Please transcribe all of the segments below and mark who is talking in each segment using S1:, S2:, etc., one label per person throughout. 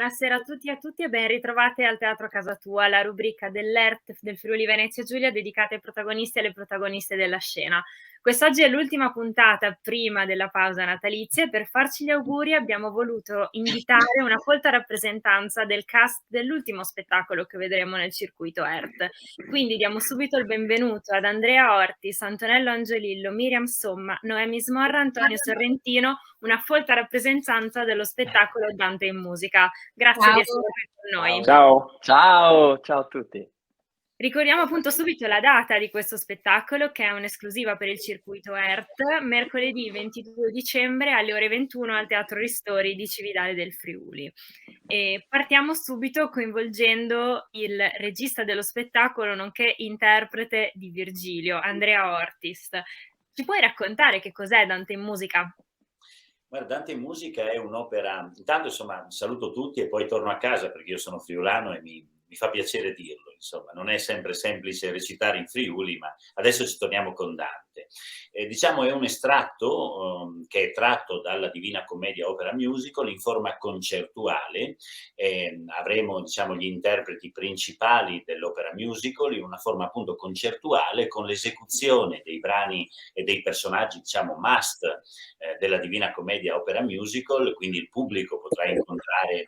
S1: buonasera a tutti e a tutti e ben ritrovate al Teatro Casa Tua, la rubrica dell'ERT del Friuli Venezia Giulia dedicata ai protagonisti e alle protagoniste della scena. Quest'oggi è l'ultima puntata prima della pausa natalizia e per farci gli auguri abbiamo voluto invitare una folta rappresentanza del cast dell'ultimo spettacolo che vedremo nel circuito ERT. Quindi diamo subito il benvenuto ad Andrea Ortis, Antonello Angiolillo, Miriam Somma, Noemi Smorra, Antonio Sorrentino, una folta rappresentanza dello spettacolo Dante in musica. Grazie di essere qui con noi.
S2: Ciao, ciao, ciao a tutti.
S1: Ricordiamo appunto subito la data di questo spettacolo, che è un'esclusiva per il circuito ERT, mercoledì 22 dicembre alle ore 21 al Teatro Ristori di Cividale del Friuli. E partiamo subito coinvolgendo il regista dello spettacolo, nonché interprete di Virgilio, Andrea Ortis. Ci puoi raccontare che cos'è Dante in musica?
S3: Guarda, Dante in musica è un'opera, intanto insomma saluto tutti e poi torno a casa perché io sono friulano e mi fa piacere dirlo, insomma, non è sempre semplice recitare in Friuli, ma adesso ci torniamo con Dante. Diciamo è un estratto che è tratto dalla Divina Commedia Opera Musical in forma concertuale, avremo diciamo gli interpreti principali dell'opera musical in una forma appunto concertuale con l'esecuzione dei brani e dei personaggi diciamo must della Divina Commedia Opera Musical, quindi il pubblico potrà incontrare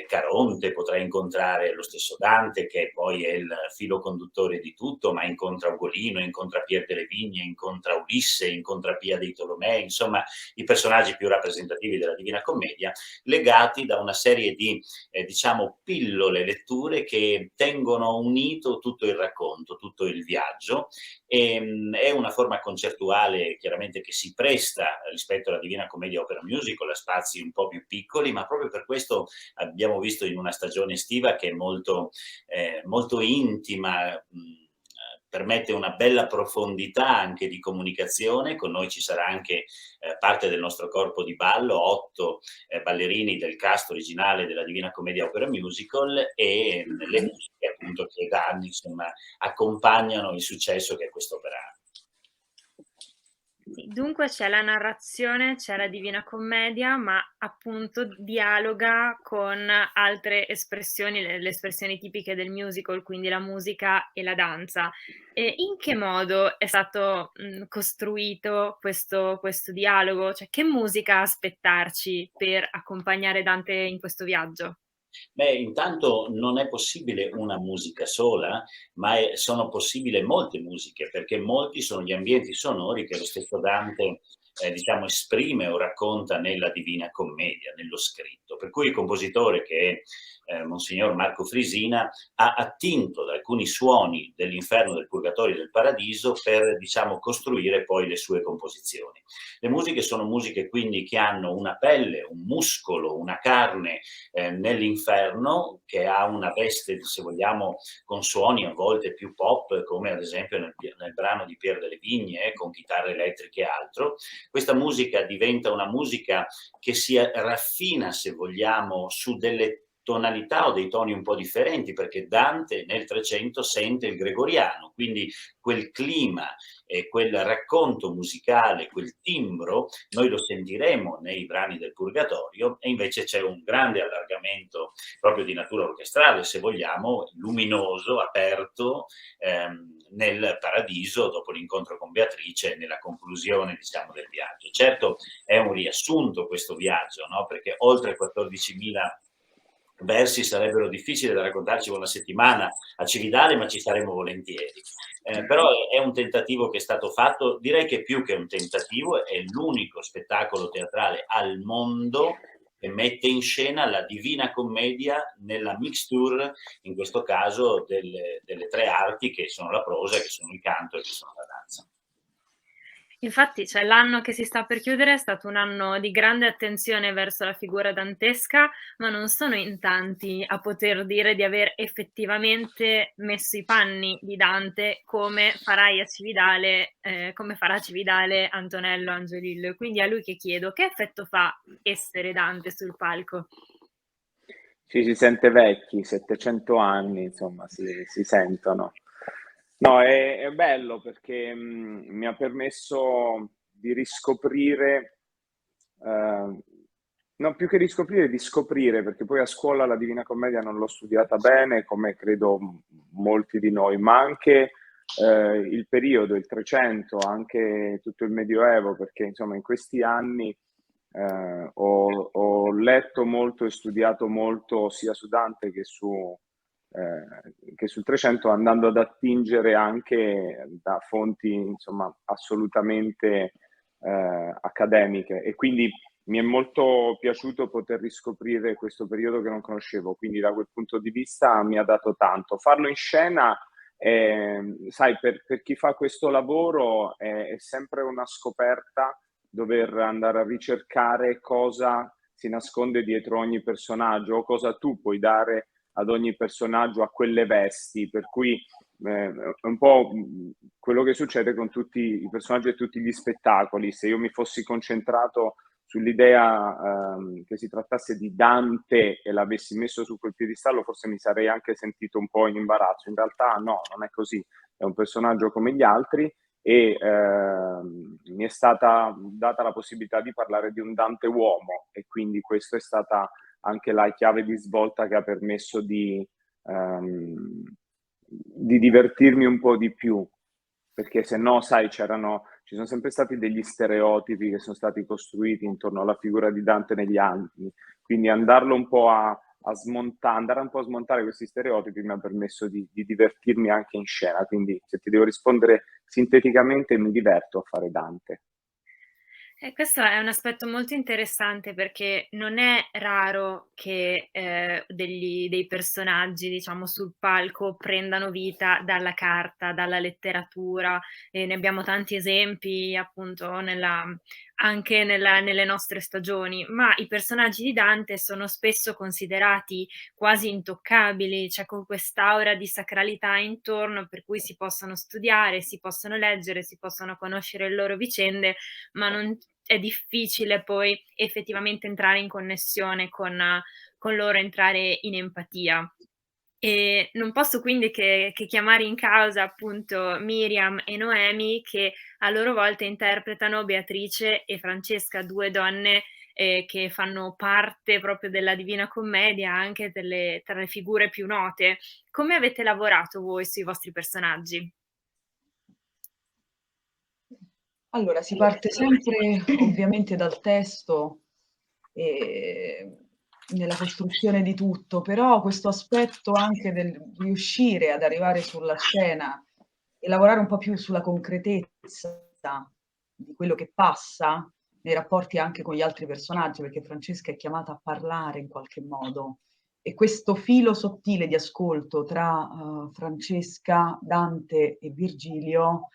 S3: Caronte, potrà incontrare lo stesso Dante, che poi è il filo conduttore di tutto, ma incontra Ugolino, incontra Pier delle Vigne, incontra Ulisse, incontra Pia dei Tolomei, insomma i personaggi più rappresentativi della Divina Commedia, legati da una serie di diciamo pillole, letture che tengono unito tutto il racconto, tutto il viaggio. È una forma concertuale chiaramente che si presta rispetto alla Divina Commedia Opera Musical a spazi un po' più piccoli, ma proprio per questo abbiamo visto in una stagione estiva che è molto intima, permette una bella profondità anche di comunicazione. Con noi ci sarà anche parte del nostro corpo di ballo, 8 ballerini del cast originale della Divina Commedia Opera Musical e le musiche appunto che da anni insomma accompagnano il successo che è quest'opera.
S1: Dunque c'è la narrazione, c'è la Divina Commedia, ma appunto dialoga con altre espressioni, le espressioni tipiche del musical, quindi la musica e la danza. E in che modo è stato costruito questo dialogo? Cioè, che musica aspettarci per accompagnare Dante in questo viaggio?
S3: Beh, intanto non è possibile una musica sola, ma sono possibili molte musiche, perché molti sono gli ambienti sonori che lo stesso Dante diciamo, esprime o racconta nella Divina Commedia, nello scritto. Per cui il compositore, che è Monsignor Marco Frisina, ha attinto da alcuni suoni dell'inferno, del purgatorio e del paradiso per diciamo, costruire poi le sue composizioni. Le musiche sono musiche quindi che hanno una pelle, un muscolo, una carne nell'inferno, che ha una veste, se vogliamo, con suoni a volte più pop, come ad esempio nel brano di Pier delle Vigne, con chitarre elettriche e altro. Questa musica diventa una musica che si raffina, se vogliamo, su delle tonalità o dei toni un po' differenti, perché Dante nel 300 sente il gregoriano, quindi quel clima e quel racconto musicale, quel timbro, noi lo sentiremo nei brani del Purgatorio, e invece c'è un grande allargamento proprio di natura orchestrale, se vogliamo, luminoso, aperto, nel paradiso dopo l'incontro con Beatrice, nella conclusione diciamo del viaggio. Certo è un riassunto questo viaggio, no? Perché oltre 14.000 versi sarebbero difficili da raccontarci una settimana a Cividale, ma ci saremo volentieri. Però è un tentativo che è stato fatto, direi che più che un tentativo, è l'unico spettacolo teatrale al mondo che mette in scena la Divina Commedia nella mixture, in questo caso delle tre arti che sono la prosa, che sono il canto e che sono la danza.
S1: Infatti, cioè, l'anno che si sta per chiudere è stato un anno di grande attenzione verso la figura dantesca, ma non sono in tanti a poter dire di aver effettivamente messo i panni di Dante come farai a Cividale, come farà a Cividale Antonello Angiolillo. Quindi a lui che chiedo, che effetto fa essere Dante sul palco?
S2: Si sente vecchi, 700 anni, insomma, si sentono. No, è bello perché mi ha permesso di riscoprire No, più che riscoprire, di scoprire, perché poi a scuola la Divina Commedia non l'ho studiata bene, come credo molti di noi, ma anche il periodo, il 300, anche tutto il Medioevo, perché insomma in questi anni ho letto molto e studiato molto sia su Dante che sul 300, andando ad attingere anche da fonti insomma assolutamente accademiche, e quindi mi è molto piaciuto poter riscoprire questo periodo che non conoscevo, quindi da quel punto di vista mi ha dato tanto. Farlo in scena, sai, per chi fa questo lavoro è sempre una scoperta, dover andare a ricercare cosa si nasconde dietro ogni personaggio o cosa tu puoi dare ad ogni personaggio a quelle vesti, per cui è un po' quello che succede con tutti i personaggi e tutti gli spettacoli. Se io mi fossi concentrato sull'idea che si trattasse di Dante e l'avessi messo su quel piedistallo, forse mi sarei anche sentito un po' in imbarazzo. In realtà no, non è così, è un personaggio come gli altri, e mi è stata data la possibilità di parlare di un Dante uomo, e quindi questa è stata anche la chiave di svolta che ha permesso di divertirmi un po' di più, perché se no, sai, ci sono sempre stati degli stereotipi che sono stati costruiti intorno alla figura di Dante negli anni, quindi andarlo un po' andare un po' a smontare questi stereotipi mi ha permesso di divertirmi anche in scena, quindi se ti devo rispondere sinteticamente, mi diverto a fare Dante.
S1: Questo è un aspetto molto interessante perché non è raro che, dei personaggi, diciamo, sul palco prendano vita dalla carta, dalla letteratura, e ne abbiamo tanti esempi appunto nelle nostre stagioni, ma i personaggi di Dante sono spesso considerati quasi intoccabili, cioè con quest'aura di sacralità intorno per cui si possono studiare, si possono leggere, si possono conoscere le loro vicende, ma non è difficile poi effettivamente entrare in connessione con loro, entrare in empatia. E non posso quindi che chiamare in causa appunto Miriam e Noemi, che a loro volta interpretano Beatrice e Francesca, 2 donne, che fanno parte proprio della Divina Commedia, anche tra le figure più note. Come avete lavorato voi sui vostri personaggi?
S4: Allora, si parte sempre ovviamente dal testo e nella costruzione di tutto, però questo aspetto anche del riuscire ad arrivare sulla scena e lavorare un po' più sulla concretezza di quello che passa nei rapporti anche con gli altri personaggi, perché Francesca è chiamata a parlare in qualche modo. E questo filo sottile di ascolto tra Francesca, Dante e Virgilio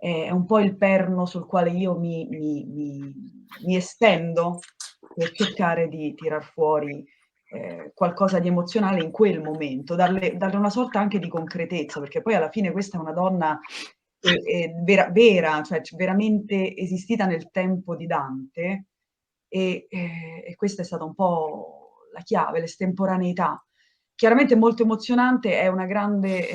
S4: è un po' il perno sul quale io mi estendo per cercare di tirar fuori qualcosa di emozionale in quel momento, darle una sorta anche di concretezza, perché poi alla fine questa è una donna vera, cioè veramente esistita nel tempo di Dante, e questa è stata un po' la chiave, l'estemporaneità. Chiaramente è molto emozionante, è una grande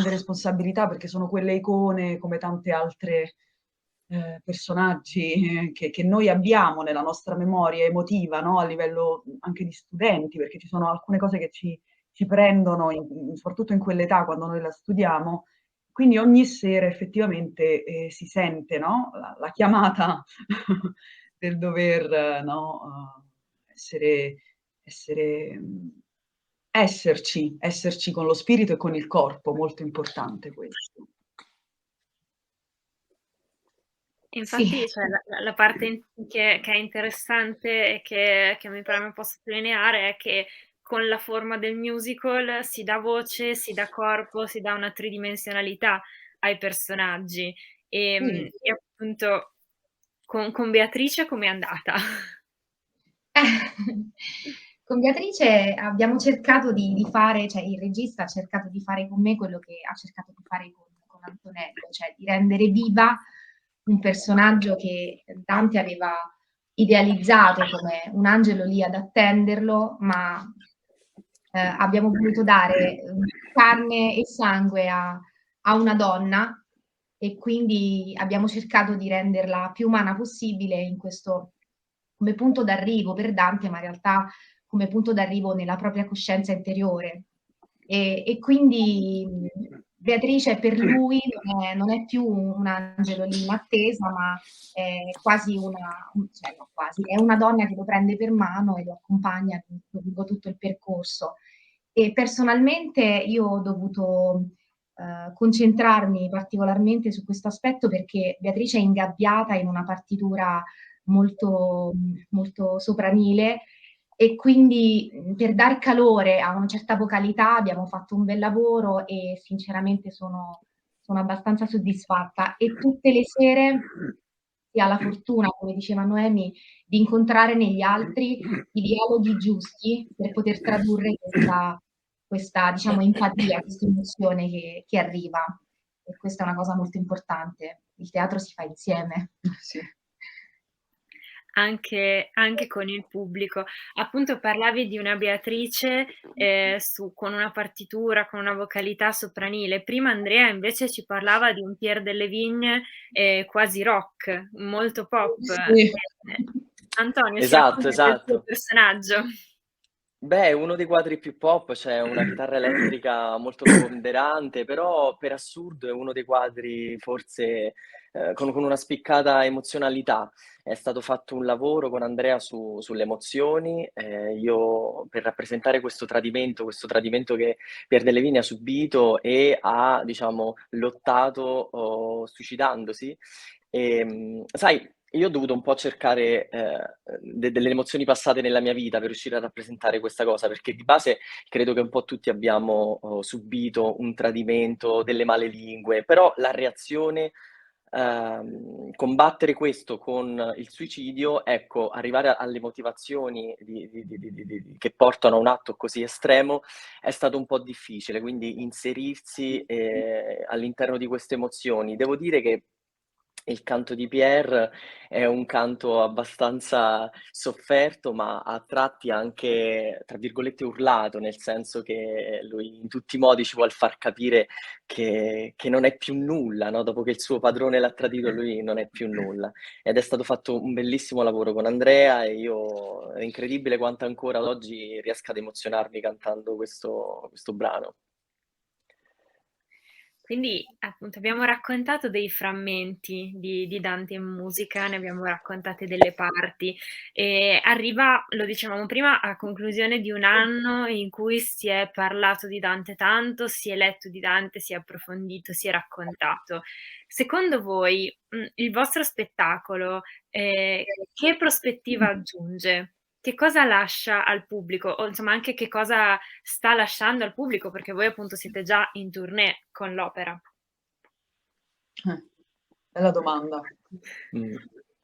S4: responsabilità, perché sono quelle icone, come tante altre personaggi che noi abbiamo nella nostra memoria emotiva, no? A livello anche di studenti, perché ci sono alcune cose che ci prendono, soprattutto in quell'età, quando noi la studiamo. Quindi ogni sera effettivamente si sente, no? La chiamata del dover, no? Esserci con lo spirito e con il corpo, molto importante questo.
S1: Infatti,
S4: Sì.
S1: cioè, la parte che è interessante e che mi preme un po' sottolineare è che con la forma del musical si dà voce, si dà corpo, si dà una tridimensionalità ai personaggi.
S4: Sì.
S1: E appunto con Beatrice com'è andata?
S5: Con Beatrice abbiamo cercato di fare, cioè il regista ha cercato di fare con me quello che ha cercato di fare con Antonello, cioè di rendere viva un personaggio che Dante aveva idealizzato come un angelo lì ad attenderlo, ma abbiamo voluto dare carne e sangue a una donna, e quindi abbiamo cercato di renderla più umana possibile in questo come punto d'arrivo per Dante, ma in realtà come punto d'arrivo nella propria coscienza interiore. E quindi Beatrice per lui non è più un angelo lì in attesa, ma è quasi cioè no, quasi, è una donna che lo prende per mano e lo accompagna lungo tutto il percorso. E personalmente io ho dovuto concentrarmi particolarmente su questo aspetto perché Beatrice è ingabbiata in una partitura molto, molto sopranile e quindi per dar calore a una certa vocalità abbiamo fatto un bel lavoro e sinceramente sono abbastanza soddisfatta. E tutte le sere si ha la fortuna, come diceva Noemi, di incontrare negli altri i dialoghi giusti per poter tradurre questa diciamo, empatia, questa emozione che arriva. E questa è una cosa molto importante. Il teatro si fa insieme.
S4: Sì.
S1: Anche con il pubblico. Appunto parlavi di una Beatrice con una partitura, con una vocalità sopranile. Prima Andrea invece ci parlava di un Pierre delle Vigne quasi rock, molto pop.
S4: Sì.
S1: Antonio, ci
S6: Esatto,
S1: racconti del tuo
S6: esatto.
S1: personaggio?
S6: Beh, uno dei quadri più pop c'è una chitarra elettrica molto preponderante, però per assurdo è uno dei quadri forse con una spiccata emozionalità. È stato fatto un lavoro con Andrea sulle emozioni, io per rappresentare questo tradimento che Pier delle Vigne ha subito e ha, diciamo, lottato suicidandosi. Sai, io ho dovuto un po' cercare delle emozioni passate nella mia vita per riuscire a rappresentare questa cosa, perché di base credo che un po' tutti abbiamo subito un tradimento, delle male lingue, però la reazione, combattere questo con il suicidio, ecco, arrivare alle motivazioni che portano a un atto così estremo è stato un po' difficile, quindi inserirsi all'interno di queste emozioni. Devo dire che il canto di Pierre è un canto abbastanza sofferto, ma a tratti anche, tra virgolette, urlato, nel senso che lui in tutti i modi ci vuol far capire che non è più nulla, no? Dopo che il suo padrone l'ha tradito, lui non è più nulla. Ed è stato fatto un bellissimo lavoro con Andrea e è incredibile quanto ancora ad oggi riesca ad emozionarmi cantando questo brano.
S1: Quindi appunto abbiamo raccontato dei frammenti di Dante in musica, ne abbiamo raccontate delle parti e arriva, lo dicevamo prima, a conclusione di un anno in cui si è parlato di Dante tanto, si è letto di Dante, si è approfondito, si è raccontato. Secondo voi il vostro spettacolo che prospettiva aggiunge? Che cosa lascia al pubblico? O insomma anche che cosa sta lasciando al pubblico? Perché voi appunto siete già in tournée con l'opera.
S4: Bella domanda.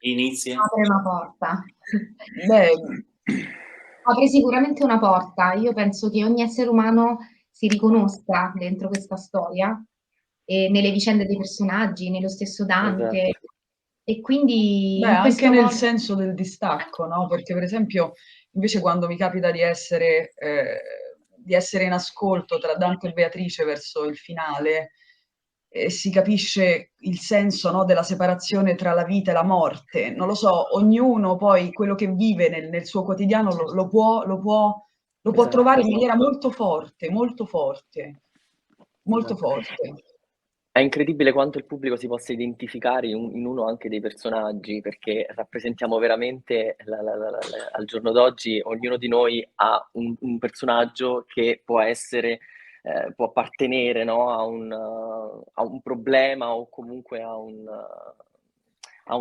S3: Inizia.
S5: Apre una porta.
S4: Beh,
S5: Apre sicuramente una porta. Io penso che ogni essere umano si riconosca dentro questa storia e nelle vicende dei personaggi, nello stesso Dante.
S6: Esatto.
S5: E quindi
S4: beh,
S5: in questo
S4: anche nel
S5: modo...
S4: senso del distacco, no? Perché per esempio, invece quando mi capita di essere in ascolto tra Dante e Beatrice verso il finale, si capisce il senso, no, della separazione tra la vita e la morte. Non lo so, ognuno poi quello che vive nel suo quotidiano lo può
S6: Esatto.
S4: trovare in maniera molto forte, molto forte, molto
S6: Esatto.
S4: forte.
S6: È incredibile quanto il pubblico si possa identificare in uno anche dei personaggi, perché rappresentiamo veramente, al giorno d'oggi, ognuno di noi ha un personaggio che può essere, può appartenere, no, a un problema o comunque a un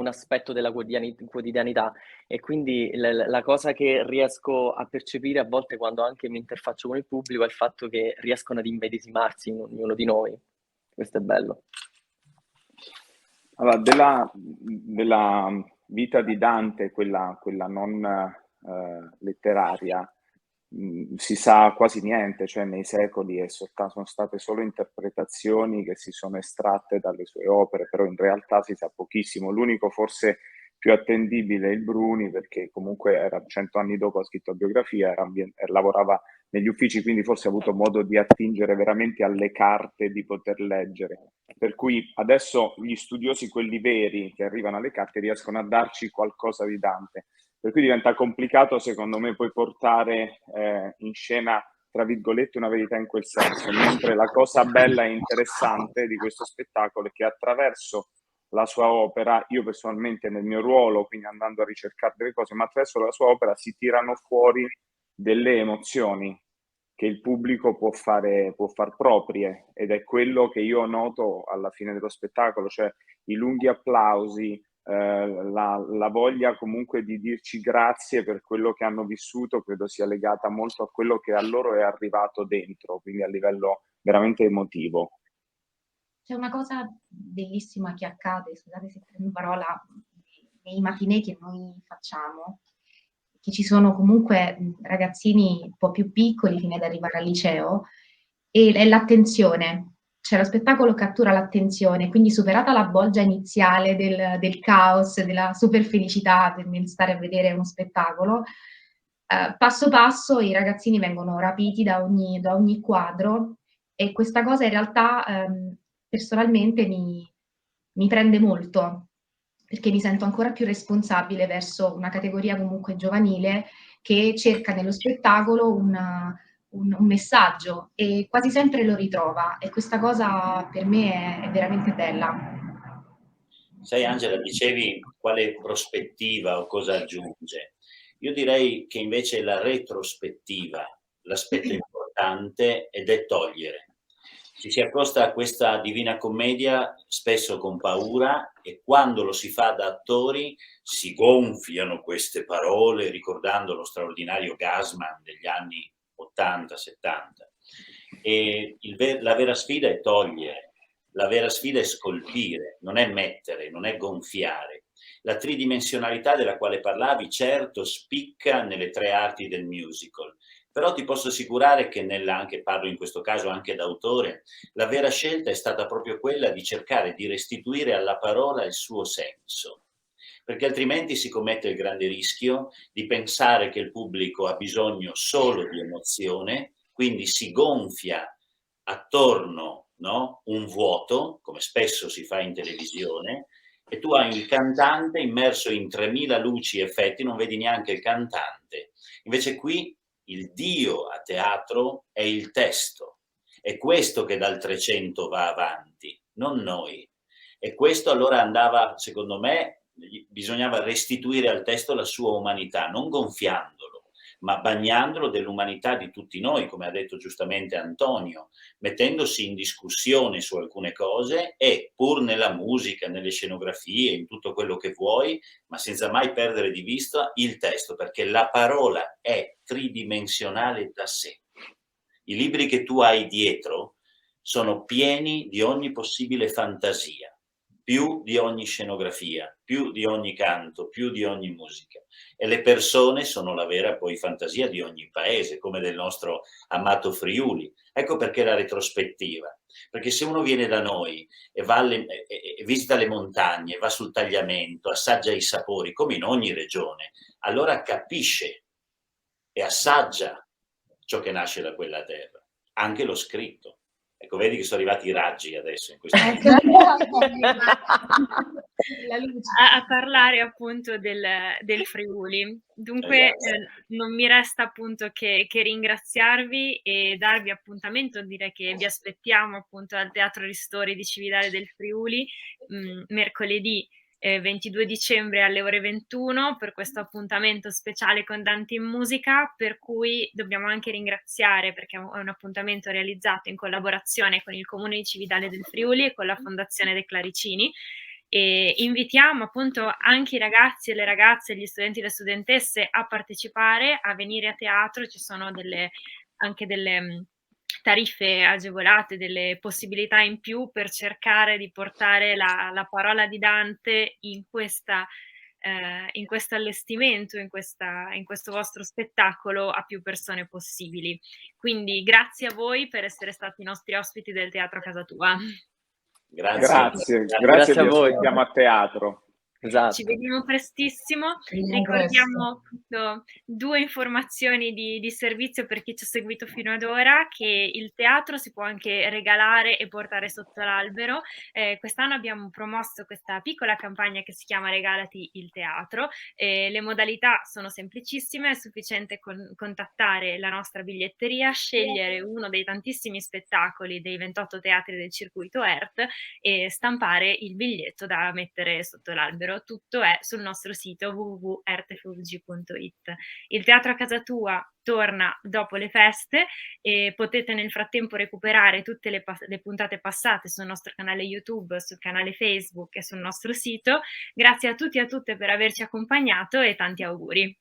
S6: aspetto della quotidianità. E quindi la cosa che riesco a percepire a volte quando anche mi interfaccio con il pubblico è il fatto che riescono ad immedesimarsi in ognuno di noi. Questo è bello.
S2: Allora, della vita di Dante, quella non letteraria, si sa quasi niente, cioè nei secoli sono state solo interpretazioni che si sono estratte dalle sue opere, però in realtà si sa pochissimo. L'unico forse più attendibile è il Bruni, perché comunque era 100 anni dopo ha scritto la biografia, lavorava negli uffici, quindi forse ha avuto modo di attingere veramente alle carte di poter leggere. Per cui adesso gli studiosi, quelli veri, che arrivano alle carte, riescono a darci qualcosa di Dante. per cui diventa complicato secondo me poi portare in scena, tra virgolette, una verità in quel senso, mentre la cosa bella e interessante di questo spettacolo è che attraverso la sua opera, io personalmente nel mio ruolo, quindi andando a ricercare delle cose, ma attraverso la sua opera si tirano fuori delle emozioni che il pubblico può far proprie, ed è quello che io noto alla fine dello spettacolo, cioè i lunghi applausi, la voglia comunque di dirci grazie per quello che hanno vissuto, credo sia legata molto a quello che a loro è arrivato dentro, quindi a livello veramente emotivo.
S5: C'è una cosa bellissima che accade, scusate se prendo parola, nei matinè che noi facciamo, che ci sono comunque ragazzini un po' più piccoli fino ad arrivare al liceo, e è l'attenzione. Cioè lo spettacolo cattura l'attenzione, quindi superata la bolgia iniziale del caos, della super felicità nel stare a vedere uno spettacolo, passo passo i ragazzini vengono rapiti da ogni quadro, e questa cosa in realtà personalmente mi prende molto, perché mi sento ancora più responsabile verso una categoria comunque giovanile che cerca nello spettacolo un messaggio, e quasi sempre lo ritrova, e questa cosa per me è veramente bella.
S3: Sai Angela, dicevi quale prospettiva o cosa aggiunge. Io direi che invece è la retrospettiva l'aspetto importante, ed è togliere. Ci si accosta a questa Divina Commedia spesso con paura, e quando lo si fa da attori si gonfiano queste parole ricordando lo straordinario Gassman degli anni 80-70. E la vera sfida è togliere. La vera sfida è scolpire, non è mettere, non è gonfiare. La tridimensionalità della quale parlavi, certo, spicca nelle tre arti del musical, però ti posso assicurare che anche parlo in questo caso anche da autore, la vera scelta è stata proprio quella di cercare di restituire alla parola il suo senso, perché altrimenti si commette il grande rischio di pensare che il pubblico ha bisogno solo di emozione, quindi si gonfia attorno, no, un vuoto, come spesso si fa in televisione, e tu hai il cantante immerso in 3000 luci e effetti, non vedi neanche il cantante. Invece qui il Dio a teatro è il testo, è questo che dal 300 va avanti, non noi. E questo allora andava, secondo me, bisognava restituire al testo la sua umanità, non gonfiandolo, ma bagnandolo dell'umanità di tutti noi, come ha detto giustamente Antonio, mettendosi in discussione su alcune cose, e pur nella musica, nelle scenografie, in tutto quello che vuoi, ma senza mai perdere di vista il testo, perché la parola è tridimensionale da sé. I libri che tu hai dietro sono pieni di ogni possibile fantasia, più di ogni scenografia, più di ogni canto, più di ogni musica. E le persone sono la vera poi fantasia di ogni paese, come del nostro amato Friuli. Ecco perché la retrospettiva. Perché se uno viene da noi e visita le montagne, va sul tagliamento, assaggia i sapori, come in ogni regione, allora capisce e assaggia ciò che nasce da quella terra, anche lo scritto. Ecco, vedi che sono arrivati i raggi adesso in questo momento.
S1: A parlare appunto del Friuli. Dunque non mi resta appunto che ringraziarvi e darvi appuntamento. Direi che vi aspettiamo appunto al Teatro Ristori di Cividale del Friuli mercoledì 22 dicembre alle ore 21 per questo appuntamento speciale con Dante in musica, per cui dobbiamo anche ringraziare, perché è un appuntamento realizzato in collaborazione con il Comune di Cividale del Friuli e con la Fondazione De Claricini, e invitiamo appunto anche i ragazzi e le ragazze, gli studenti e le studentesse a partecipare, a venire a teatro. Ci sono anche delle tariffe agevolate, delle possibilità in più per cercare di portare la parola di Dante in questo allestimento, in questo vostro spettacolo, a più persone possibili. Quindi grazie a voi per essere stati i nostri ospiti del Teatro Casa Tua.
S2: Grazie, vi aspettiamo a teatro.
S1: Ci
S6: Esatto.
S1: vediamo prestissimo.
S4: Ci vediamo presto.
S1: Ricordiamo appunto 2 informazioni di servizio per chi ci ha seguito fino ad ora, che il teatro si può anche regalare e portare sotto l'albero. Quest'anno abbiamo promosso questa piccola campagna che si chiama Regalati il teatro. Le modalità sono semplicissime, è sufficiente contattare la nostra biglietteria, scegliere uno dei tantissimi spettacoli dei 28 teatri del circuito ERT e stampare il biglietto da mettere sotto l'albero. Tutto è sul nostro sito www.ertfvg.it. Il teatro a casa tua torna dopo le feste e potete nel frattempo recuperare tutte le puntate passate sul nostro canale YouTube, sul canale Facebook e sul nostro sito. Grazie a tutti e a tutte per averci accompagnato e tanti auguri.